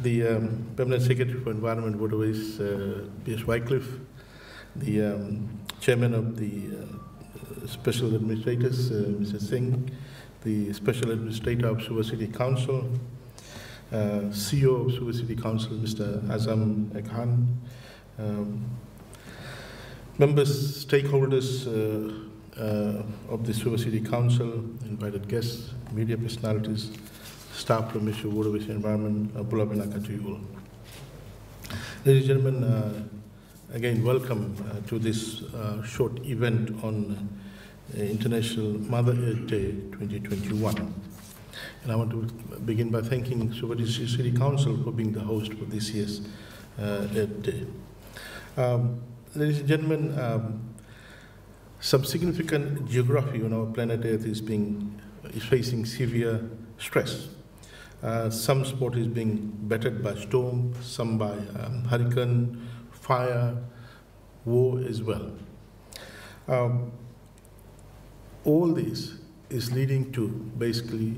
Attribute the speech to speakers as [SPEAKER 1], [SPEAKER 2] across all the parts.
[SPEAKER 1] the Permanent Secretary for Environment and Waterways, P.S. Wycliffe, the Chairman of the Special Administrators, Mr. Singh, the Special Administrator of Suva City Council, CEO of Suva City Council, Mr. Azam Khan, members, stakeholders of the Suva City Council, invited guests, media personalities, staff from Issue Waterways and Environment, pull up in Actg. Ladies and gentlemen, again, welcome to this short event on International Mother Earth Day 2021. And I want to begin by thanking Suva City Council for being the host for this year's Earth Day. Ladies and gentlemen, some significant geography on our planet Earth is facing severe stress. Some spot is being battered by storm, some by hurricane, fire, war as well. All this is leading to basically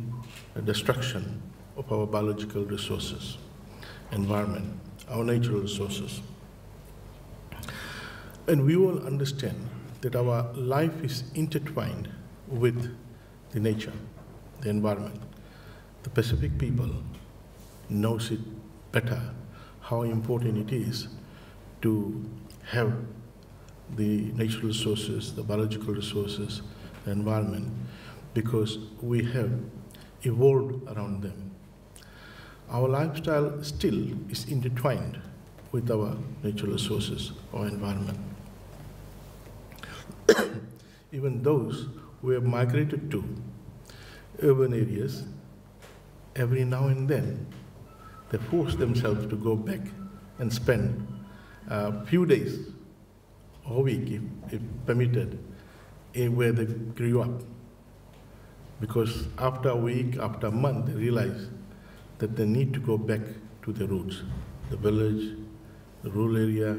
[SPEAKER 1] a destruction of our biological resources, environment, our natural resources. And we all understand that our life is intertwined with the nature, the environment. The Pacific people knows it better how important it is to have the natural resources, the biological resources, the environment, because we have evolved around them. Our lifestyle still is intertwined with our natural resources or environment. Even those who have migrated to urban areas, every now and then, they force themselves to go back and spend a few days or a week, if permitted, where they grew up. Because after a week, after a month, they realize that they need to go back to their roots, the village, the rural area,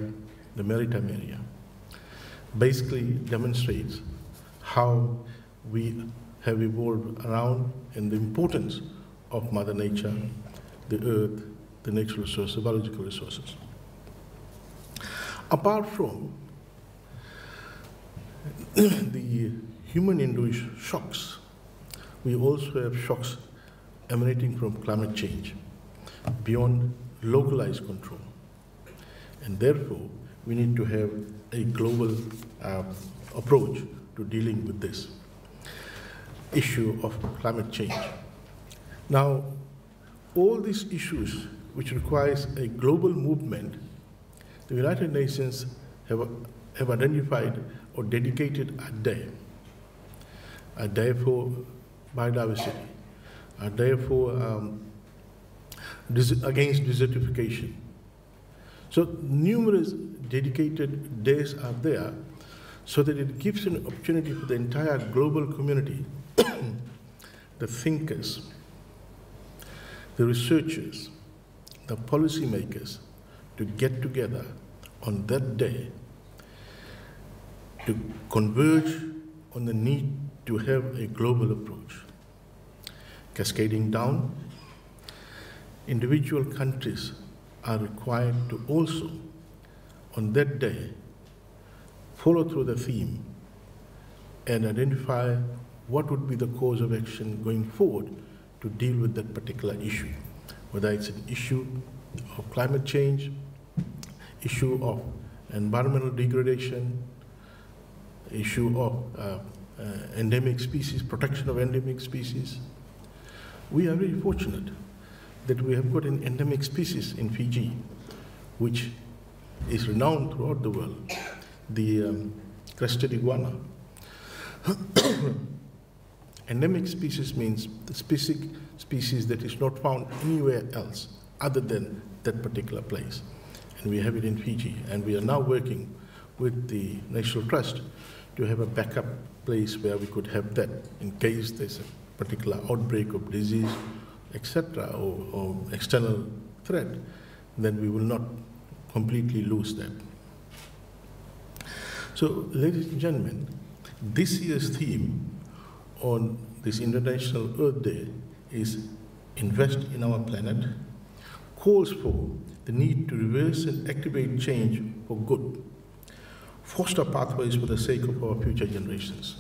[SPEAKER 1] the maritime area. Basically demonstrates how we have evolved around and the importance of Mother Nature, the earth, the natural resources, the biological resources. Apart from the human-induced shocks, we also have shocks emanating from climate change beyond localized control. And therefore, we need to have a global approach to dealing with this issue of climate change. Now, all these issues which requires a global movement, the United Nations have identified or dedicated a day for biodiversity, a day for against desertification. So numerous dedicated days are there so that it gives an opportunity for the entire global community, the thinkers, the researchers, the policymakers, to get together on that day to converge on the need to have a global approach. Cascading down, individual countries are required to also, on that day, follow through the theme and identify what would be the course of action going forward to deal with that particular issue, whether it's an issue of climate change, issue of environmental degradation, issue of endemic species, protection of endemic species. We are very fortunate that we have got an endemic species in Fiji, which is renowned throughout the world, the crested iguana. Endemic species means the specific species that is not found anywhere else other than that particular place. And we have it in Fiji, and we are now working with the National Trust to have a backup place where we could have that in case there's a particular outbreak of disease, etc., or external threat, then we will not completely lose that. So, ladies and gentlemen, this year's theme on this International Earth Day is invest in our planet, calls for the need to reverse and activate change for good, foster pathways for the sake of our future generations.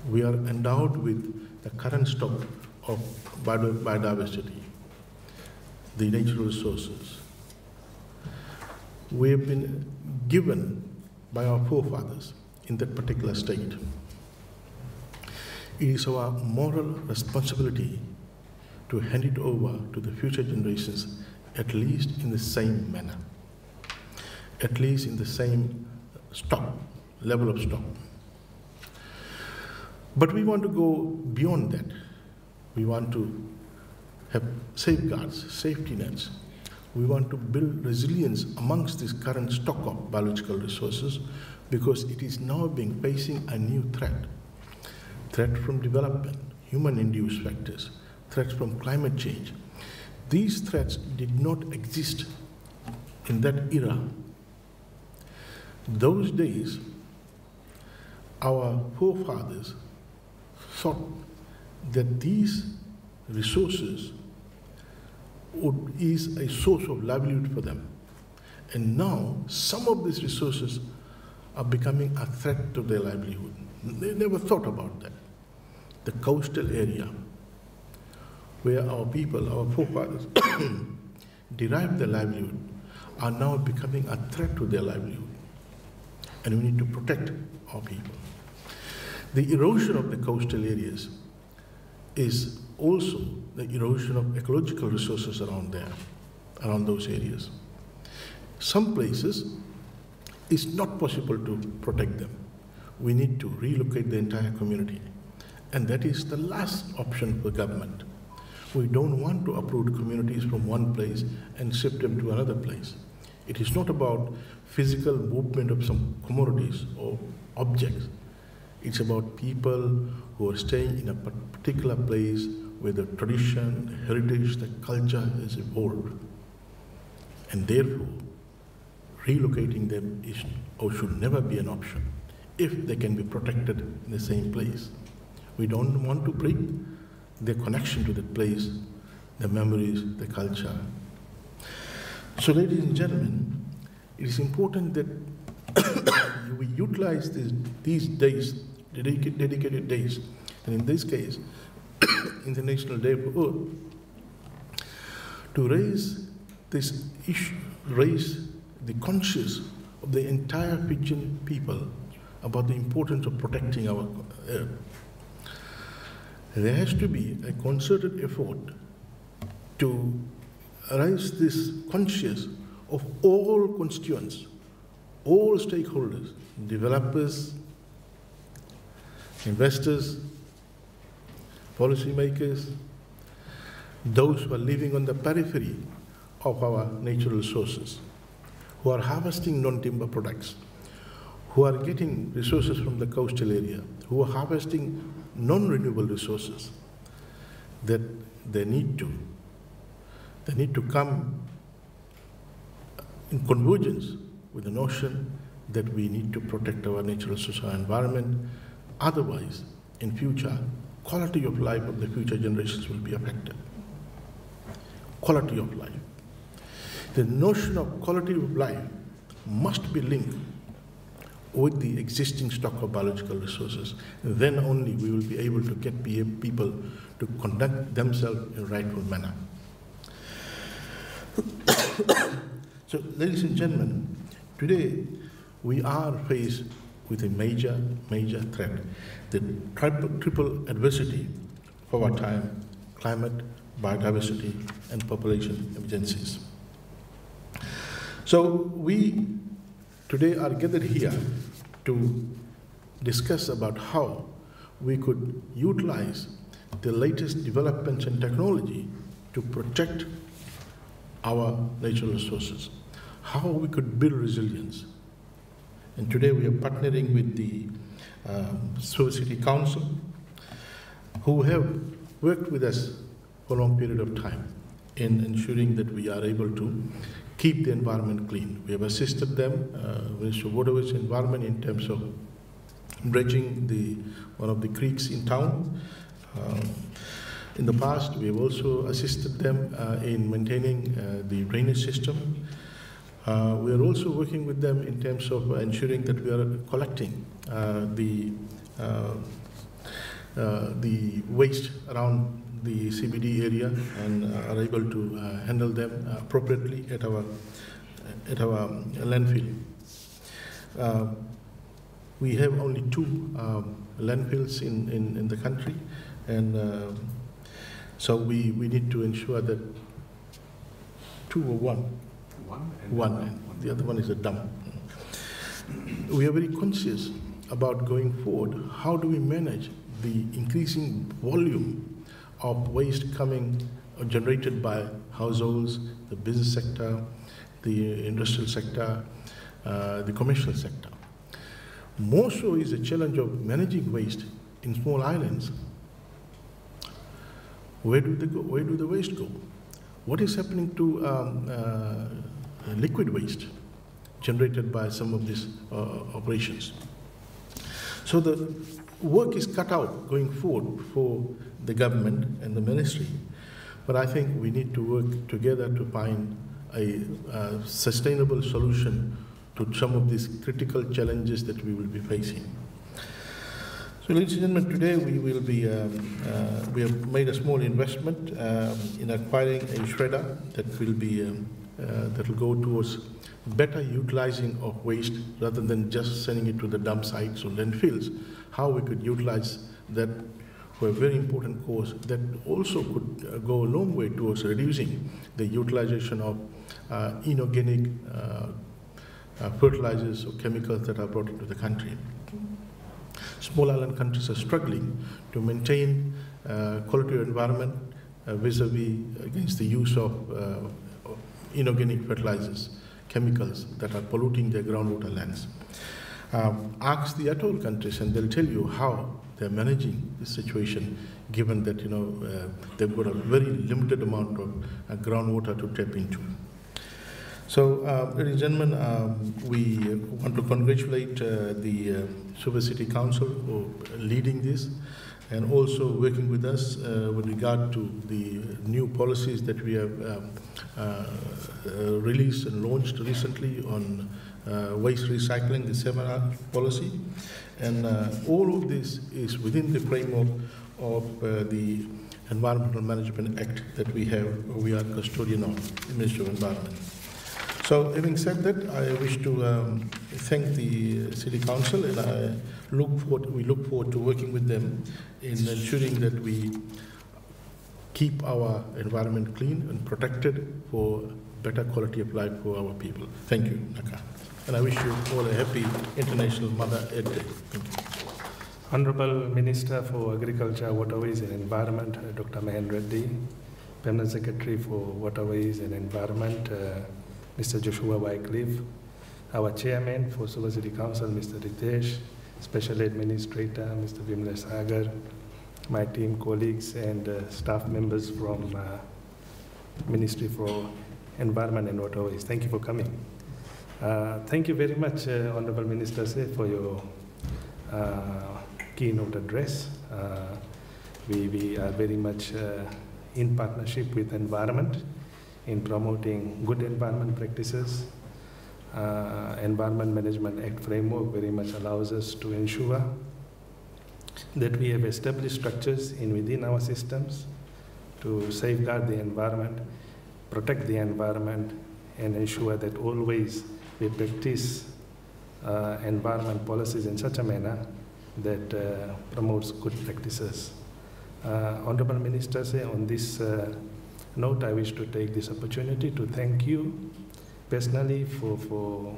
[SPEAKER 1] We are endowed with the current stock of biodiversity, the natural resources. We have been given by our forefathers in that particular state. It is our moral responsibility to hand it over to the future generations, at least in the same manner, at least in the same level of stock. But we want to go beyond that. We want to have safeguards, safety nets. We want to build resilience amongst this current stock of biological resources, because it is now facing a new threat. Threat from development, human-induced factors, threats from climate change. These threats did not exist in that era. Those days, our forefathers thought that these resources is a source of livelihood for them. And now, some of these resources are becoming a threat to their livelihood. They never thought about that. The coastal area, where our people, our forefathers, derived their livelihood, are now becoming a threat to their livelihood. And we need to protect our people. The erosion of the coastal areas is also the erosion of ecological resources around those areas. Some places, it's not possible to protect them. We need to relocate the entire community. And that is the last option for government. We don't want to uproot communities from one place and shift them to another place. It is not about physical movement of some commodities or objects. It's about people who are staying in a particular place where the tradition, the heritage, the culture has evolved. And therefore, relocating them is or should never be an option if they can be protected in the same place. We don't want to break their connection to that place, the memories, the culture. So, ladies and gentlemen, it is important that we utilize these days, dedicated days, and in this case, International Day for Earth, to raise this issue, raise the conscience of the entire Fijian people about the importance of protecting our earth. There has to be a concerted effort to raise this conscience of all constituents, all stakeholders, developers, investors, policymakers, those who are living on the periphery of our natural resources, who are harvesting non-timber products, who are getting resources from the coastal area, who are harvesting non-renewable resources, that they need to come in convergence with the notion that we need to protect our natural social environment. Otherwise, in future, quality of life of the future generations will be affected. Quality of life. The notion of quality of life must be linked with the existing stock of biological resources. Then only we will be able to get people to conduct themselves in a rightful manner. So, ladies and gentlemen, today we are faced with a major threat, the triple adversity of our time: climate, biodiversity, and population emergencies. So we today are gathered here to discuss about how we could utilize the latest developments in technology to protect our natural resources, how we could build resilience. And today we are partnering with the Suva City Council, who have worked with us for a long period of time in ensuring that we are able to keep the environment clean. We have assisted them, Minister of Waterways and Environment, in terms of dredging one of the creeks in town. In the past, we have also assisted them in maintaining the drainage system. We are also working with them in terms of ensuring that we are collecting the waste around the CBD area and are able to handle them appropriately at our landfill. We have only 2 landfills in the country, and so we need to ensure that 2 or 1. One, and the other one is a dump. We are very conscious about going forward. How do we manage the increasing volume of waste coming or generated by households, the business sector, the industrial sector, the commercial sector? More so is a challenge of managing waste in small islands. Where do they go? Where do the waste go? What is happening to liquid waste generated by some of these operations? So the work is cut out going forward for the government and the ministry, but I think we need to work together to find a sustainable solution to some of these critical challenges that we will be facing. So, ladies and gentlemen, today we have made a small investment in acquiring a shredder that will go towards better utilizing of waste rather than just sending it to the dump sites or landfills. How we could utilize that for a very important cause that also could go a long way towards reducing the utilization of inorganic fertilizers or chemicals that are brought into the country. Small island countries are struggling to maintain quality of environment vis-a-vis against the use of inorganic fertilizers, chemicals that are polluting their groundwater lands. Ask the atoll countries and they'll tell you how they're managing this situation, given that they've got a very limited amount of groundwater to tap into. So, ladies and gentlemen, we want to congratulate the Suva City Council for leading this and also working with us with regard to the new policies that we have released and launched recently on waste recycling, the 7R policy. And all of this is within the framework of the Environmental Management Act that we are custodian of, the Ministry of Environment. So, having said that, I wish to thank the City Council, and we look forward to working with them in ensuring that we keep our environment clean and protected for better quality of life for our people. Thank you, Naka. And I wish you all a happy International Mother Earth Day. Thank you.
[SPEAKER 2] Honorable Minister for Agriculture, Waterways and Environment, Dr. Mahendra Reddy, Permanent Secretary for Waterways and Environment, Mr. Joshua Wycliffe, our Chairman for Suva City Council, Mr. Ritesh, Special Administrator, Mr. Vimla Sagar, my team colleagues and staff members from Ministry for Environment and Waterways. Thank you for coming. Thank you very much, Honorable Minister, for your keynote address. We are very much in partnership with environment in promoting good environment practices. Environment Management Act framework very much allows us to ensure that we have established structures within our systems to safeguard the environment, protect the environment, and ensure that always we practice environment policies in such a manner that promotes good practices. Honorable Minister, on this note, I wish to take this opportunity to thank you personally for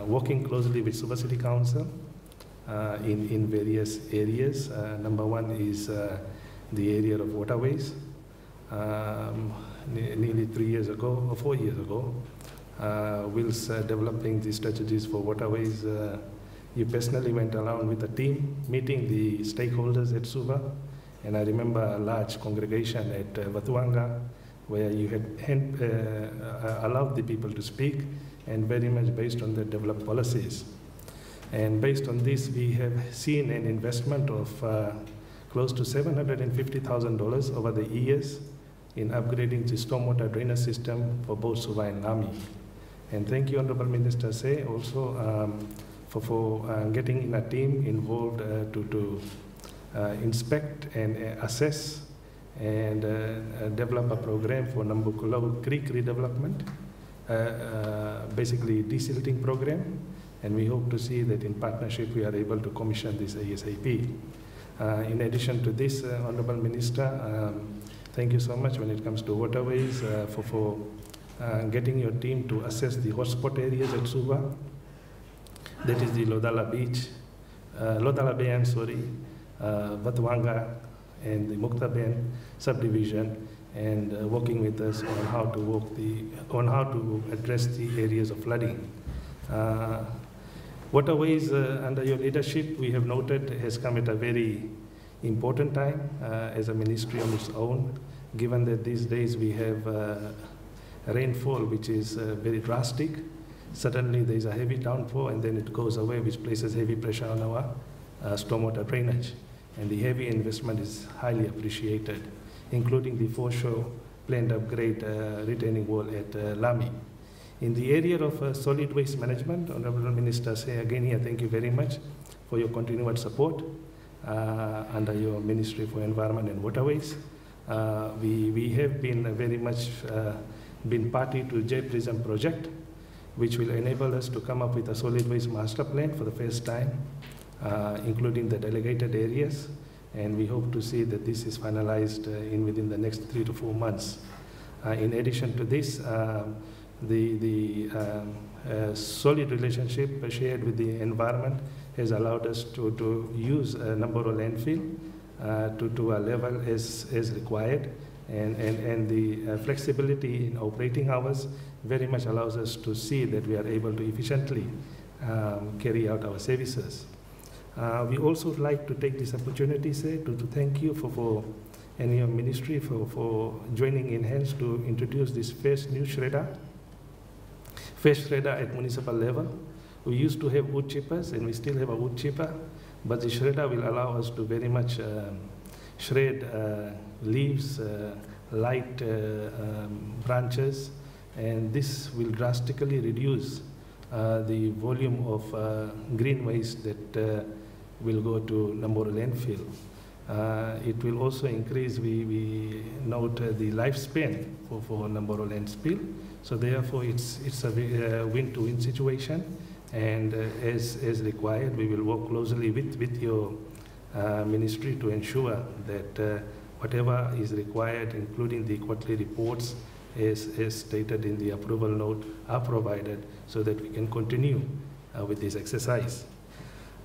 [SPEAKER 2] working closely with Suva City Council in various areas. Number one is the area of waterways. Nearly 3 years ago, or 4 years ago, whilst developing the strategies for waterways, you personally went around with a team, meeting the stakeholders at Suva. And I remember a large congregation at Vatuanga, where you had allowed the people to speak, and very much based on the developed policies. And based on this, we have seen an investment of close to $750,000 over the years in upgrading the stormwater drainage system for both Suva and Lami. And thank you, Honorable Minister Say, also for getting in a team involved to inspect and assess and develop a program for Nambukulau Creek redevelopment, basically desilting program. And we hope to see that in partnership we are able to commission this ASAP. In addition to this, Honorable Minister, thank you so much when it comes to waterways for getting your team to assess the hotspot areas at Suva. That is the Lodala Beach, Lodala Bay, Vatwanga, and the Muktaben subdivision, and working with us on how to address the areas of flooding. Waterways, under your leadership, we have noted, has come at a very important time as a ministry on its own, given that these days we have rainfall which is very drastic. Suddenly there is a heavy downpour and then it goes away, which places heavy pressure on our stormwater drainage. And the heavy investment is highly appreciated, including the foreshore planned upgrade retaining wall at Lami. In the area of solid waste management, Honorable Minister, say again here, thank you very much for your continued support under your Ministry for Environment and Waterways. We have been very much been party to J-Prism project, which will enable us to come up with a solid waste master plan for the first time, including the delegated areas. And we hope to see that this is finalized within the next 3 to 4 months. In addition to this, the solid relationship shared with the environment has allowed us to use a number of landfill to a level as required, and the flexibility in operating hours very much allows us to see that we are able to efficiently carry out our services. We also would like to take this opportunity, say, to thank you and your ministry for joining in hands to introduce this first new shredder at municipal level. We used to have wood chippers, and we still have a wood chipper, but the shredder will allow us to very much shred leaves, light branches, and this will drastically reduce the volume of green waste that will go to Namboro landfill. It will also increase, we note, the lifespan for Namboro landfill. So therefore, it's a win-to-win situation, and as required, we will work closely with your ministry to ensure that whatever is required, including the quarterly reports, as stated in the approval note, are provided so that we can continue with this exercise.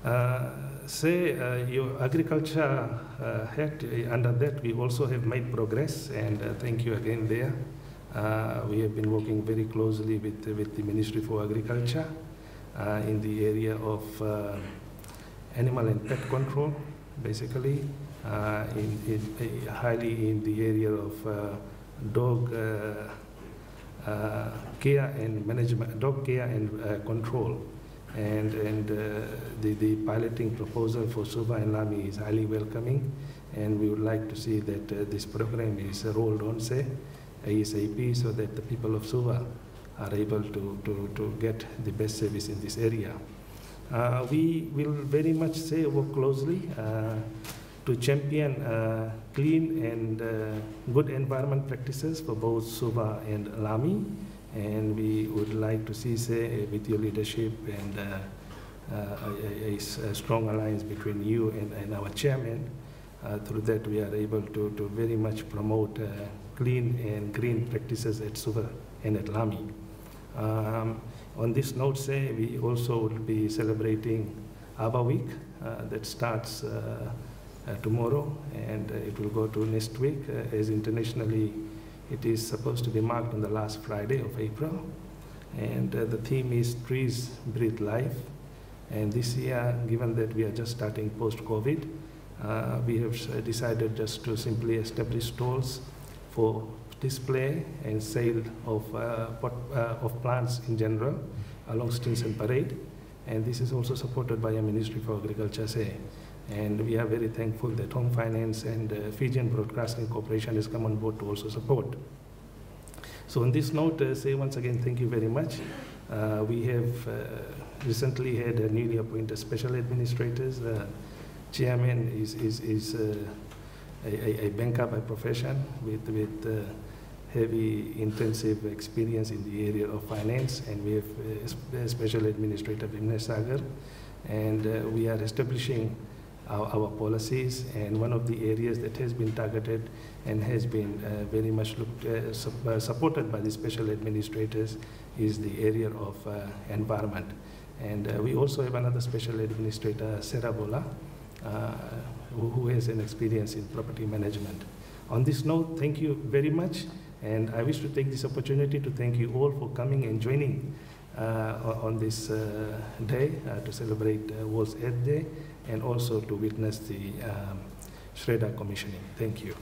[SPEAKER 2] Your agriculture head, under that we also have made progress, and thank you again there. We have been working very closely with the Ministry for Agriculture in the area of animal and pet control, basically, highly in the area of dog care and management, dog care and control. And the piloting proposal for Suva and Lami is highly welcoming, and we would like to see that this program is rolled on, say, ASAP, so that the people of Suva are able to get the best service in this area. We will very much, say, work closely to champion clean and good environment practices for both Suva and Lami. And we would like to see, say, with your leadership and a strong alliance between you and our chairman, through that we are able to very much promote clean and green practices at Suva and at Lami. On this note, say, we also will be celebrating Arbor Week that starts tomorrow, and it will go to next week, as internationally it is supposed to be marked on the last Friday of April. And the theme is Trees Breathe Life. And this year, given that we are just starting post-COVID, we have decided just to simply establish stalls for display and sale of plants in general along Stinson Parade. And this is also supported by a Ministry for Agriculture, say. And we are very thankful that Home Finance and Fijian Broadcasting Corporation has come on board to also support. So on this note, say once again, thank you very much. We have recently had a newly appointed special administrators. Chairman is a banker by profession with heavy, intensive experience in the area of finance, and we have a special administrator, Sagar, and we are establishing our policies, and one of the areas that has been targeted and has been very much supported by the special administrators is the area of environment. And we also have another special administrator, Sarah Bola, who has an experience in property management. On this note, thank you very much, and I wish to take this opportunity to thank you all for coming and joining on this day to celebrate World Earth Day, and also to witness the Shredder commissioning. Thank you.